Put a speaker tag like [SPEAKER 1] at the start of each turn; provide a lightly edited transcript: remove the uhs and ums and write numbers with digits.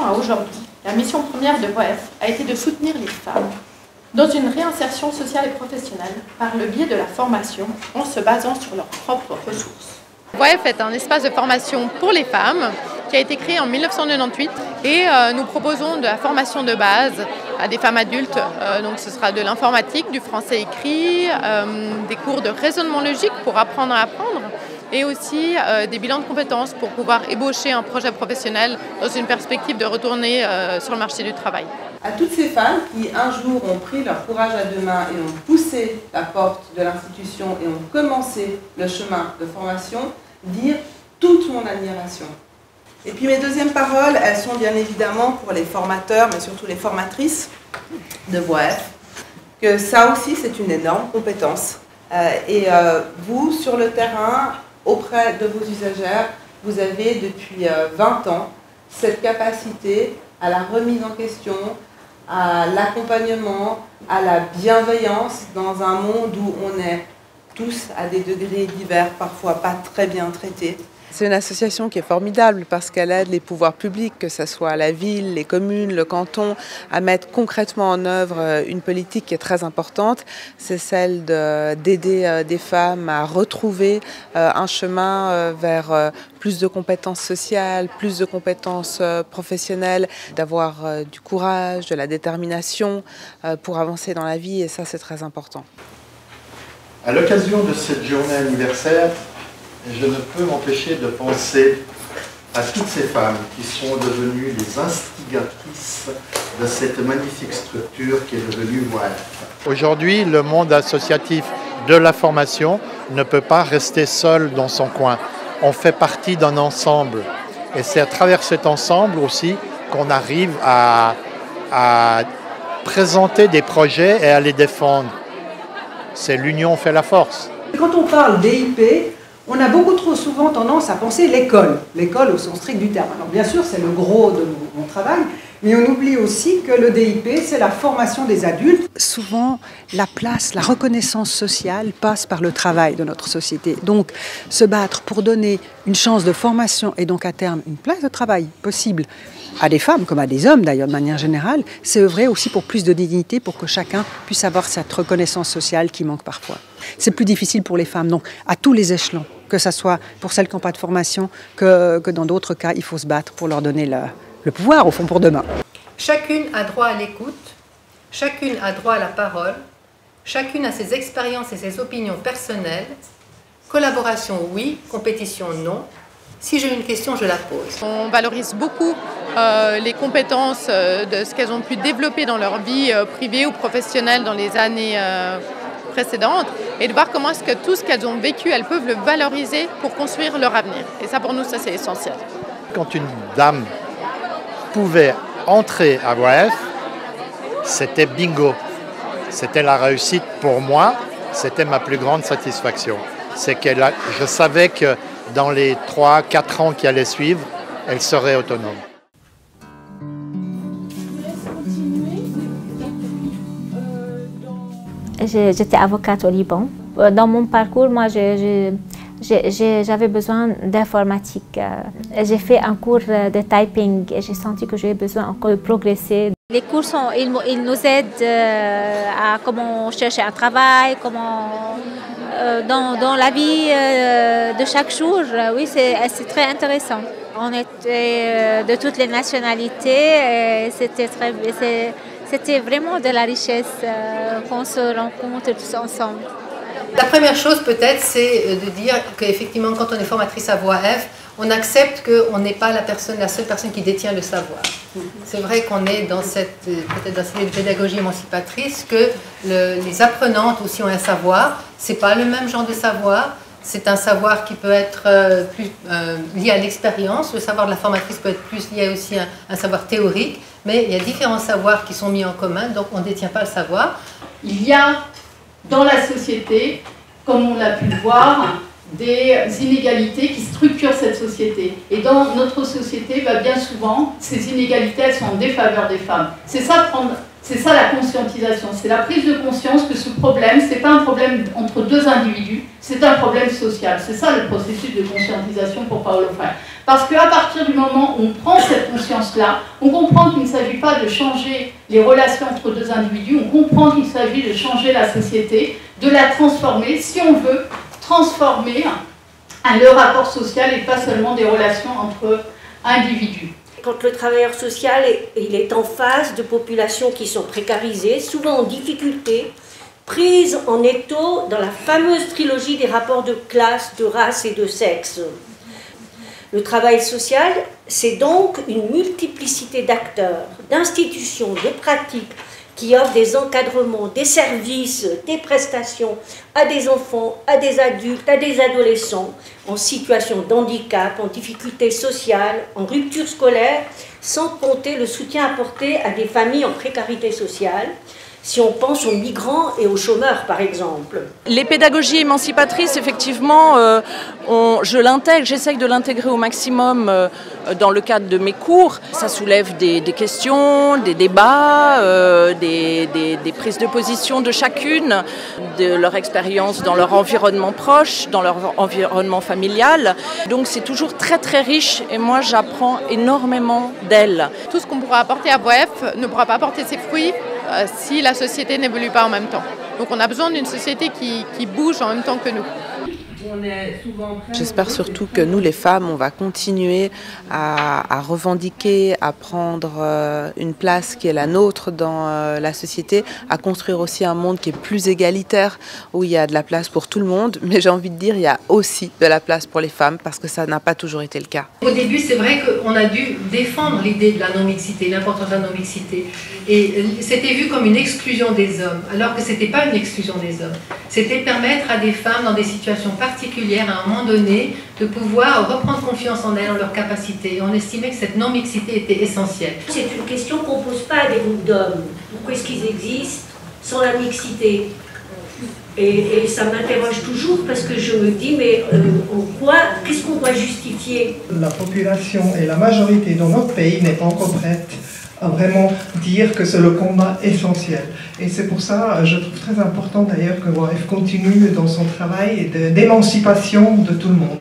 [SPEAKER 1] à aujourd'hui, la mission première de WAEF a été de soutenir les femmes dans une réinsertion sociale et professionnelle par le biais de la formation en se basant sur leurs propres ressources.
[SPEAKER 2] WAEF est un espace de formation pour les femmes qui a été créé en 1998 et nous proposons de la formation de base à des femmes adultes. Donc ce sera de l'informatique, du français écrit, des cours de raisonnement logique pour apprendre à apprendre et aussi des bilans de compétences pour pouvoir ébaucher un projet professionnel dans une perspective de retourner sur le marché du travail.
[SPEAKER 3] À toutes ces femmes qui un jour ont pris leur courage à deux mains et ont poussé la porte de l'institution et ont commencé le chemin de formation, dire toute mon admiration. Et puis mes deuxièmes paroles, elles sont bien évidemment pour les formateurs, mais surtout les formatrices de WAEF, que ça aussi c'est une énorme compétence. Vous, sur le terrain, auprès de vos usagères, vous avez depuis 20 ans cette capacité à la remise en question, à l'accompagnement, à la bienveillance dans un monde où on est tous à des degrés divers, parfois pas très bien traités. C'est une association qui est formidable parce qu'elle aide les pouvoirs publics, que ce soit la ville, les communes, le canton, à mettre concrètement en œuvre une politique qui est très importante. C'est celle d'aider des femmes à retrouver un chemin vers plus de compétences sociales, plus de compétences professionnelles, d'avoir du courage, de la détermination pour avancer dans la vie, et ça c'est très important.
[SPEAKER 4] À l'occasion de cette journée anniversaire, je ne peux m'empêcher de penser à toutes ces femmes qui sont devenues les instigatrices de cette magnifique structure qui est devenue WAEF. Aujourd'hui, le monde associatif de la formation ne peut pas rester seul dans son coin. On fait partie d'un ensemble. Et c'est à travers cet ensemble aussi qu'on arrive à présenter des projets et à les défendre. C'est l'union fait la force.
[SPEAKER 5] Quand on parle DIP, on a beaucoup trop souvent tendance à penser l'école au sens strict du terme. Alors bien sûr, c'est le gros de mon travail, mais on oublie aussi que le DIP, c'est la formation des adultes. Souvent, la place, la reconnaissance sociale passe par le travail de notre société. Donc, se battre pour donner une chance de formation et donc à terme une place de travail possible à des femmes comme à des hommes d'ailleurs de manière générale, c'est œuvrer aussi pour plus de dignité, pour que chacun puisse avoir cette reconnaissance sociale qui manque parfois. C'est plus difficile pour les femmes, donc à tous les échelons, que ce soit pour celles qui n'ont pas de formation, que dans d'autres cas, il faut se battre pour leur donner le pouvoir, au fond, pour demain.
[SPEAKER 6] Chacune a droit à l'écoute, chacune a droit à la parole, chacune a ses expériences et ses opinions personnelles. Collaboration, oui, compétition, non. Si j'ai une question, je la pose.
[SPEAKER 2] On valorise beaucoup les compétences de ce qu'elles ont pu développer dans leur vie privée ou professionnelle dans les années précédentes et de voir comment est-ce que tout ce qu'elles ont vécu, elles peuvent le valoriser pour construire leur avenir. Et ça, pour nous, ça c'est essentiel.
[SPEAKER 4] Quand une dame pouvait entrer à WAEF, c'était bingo. C'était la réussite pour moi, c'était ma plus grande satisfaction. C'est que je savais que dans les 3-4 ans qui allaient suivre, elle serait autonome.
[SPEAKER 7] J'étais avocate au Liban. Dans mon parcours, moi, j'avais besoin d'informatique. J'ai fait un cours de typing et j'ai senti que j'avais besoin encore de progresser. Les cours, ils nous aident à comment chercher un travail, comment dans la vie de chaque jour. Oui, c'est très intéressant. On était de toutes les nationalités. C'était vraiment de la richesse qu'on se rencontre tous ensemble.
[SPEAKER 6] La première chose peut-être, c'est de dire qu'effectivement, quand on est formatrice à WAEF, on accepte qu'on n'est pas la seule personne qui détient le savoir. C'est vrai qu'on est dans peut-être dans cette pédagogie émancipatrice que les apprenantes aussi ont un savoir. C'est pas le même genre de savoir. C'est un savoir qui peut être plus lié à l'expérience. Le savoir de la formatrice peut être plus lié aussi à un savoir théorique. Mais il y a différents savoirs qui sont mis en commun, donc on ne détient pas le savoir.
[SPEAKER 1] Il y a dans la société, comme on l'a pu le voir, des inégalités qui structurent cette société. Et dans notre société, bien souvent, ces inégalités, elles sont en défaveur des femmes. C'est ça la conscientisation, c'est la prise de conscience que ce problème, ce n'est pas un problème entre deux individus, c'est un problème social. C'est ça le processus de conscientisation pour Paulo Freire. Parce qu'à partir du moment où on prend cette conscience-là, on comprend qu'il ne s'agit pas de changer les relations entre deux individus, on comprend qu'il s'agit de changer la société, de la transformer, si on veut, transformer le rapport social et pas seulement des relations entre individus.
[SPEAKER 8] Quand le travailleur social il est en face de populations qui sont précarisées, souvent en difficulté, prises en étau dans la fameuse trilogie des rapports de classe, de race et de sexe. Le travail social, c'est donc une multiplicité d'acteurs, d'institutions, de pratiques qui offrent des encadrements, des services, des prestations à des enfants, à des adultes, à des adolescents en situation de handicap, en difficulté sociale, en rupture scolaire, sans compter le soutien apporté à des familles en précarité sociale, si on pense aux migrants et aux chômeurs, par exemple.
[SPEAKER 9] Les pédagogies émancipatrices, effectivement, j'essaye de l'intégrer au maximum dans le cadre de mes cours. Ça soulève des questions, des débats, des prises de position de chacune, de leur expérience dans leur environnement proche, dans leur environnement familial. Donc c'est toujours très très riche et moi j'apprends énormément d'elles.
[SPEAKER 2] Tout ce qu'on pourra apporter à Voef ne pourra pas porter ses fruits si la société n'évolue pas en même temps. Donc on a besoin d'une société qui bouge en même temps que nous.
[SPEAKER 10] J'espère surtout que nous, les femmes, on va continuer à revendiquer, à prendre une place qui est la nôtre dans la société, à construire aussi un monde qui est plus égalitaire, où il y a de la place pour tout le monde. Mais j'ai envie de dire, il y a aussi de la place pour les femmes, parce que ça n'a pas toujours été le cas.
[SPEAKER 6] Au début, c'est vrai qu'on a dû défendre l'idée de la non-mixité, l'importance de la non-mixité. Et c'était vu comme une exclusion des hommes, alors que ce n'était pas une exclusion des hommes. C'était permettre à des femmes dans des situations particulières, à un moment donné, de pouvoir reprendre confiance en elles, en leurs capacités. Et on estimait que cette non-mixité était essentielle.
[SPEAKER 8] C'est une question qu'on ne pose pas à des groupes d'hommes. Pourquoi est-ce qu'ils existent sans la mixité? Et ça m'interroge toujours parce que je me dis, mais qu'est-ce qu'on doit justifier?
[SPEAKER 11] La population et la majorité dans notre pays n'est pas encore prête à vraiment dire que c'est le combat essentiel. Et c'est pour ça, je trouve très important d'ailleurs que Voef continue dans son travail d'émancipation de tout le monde.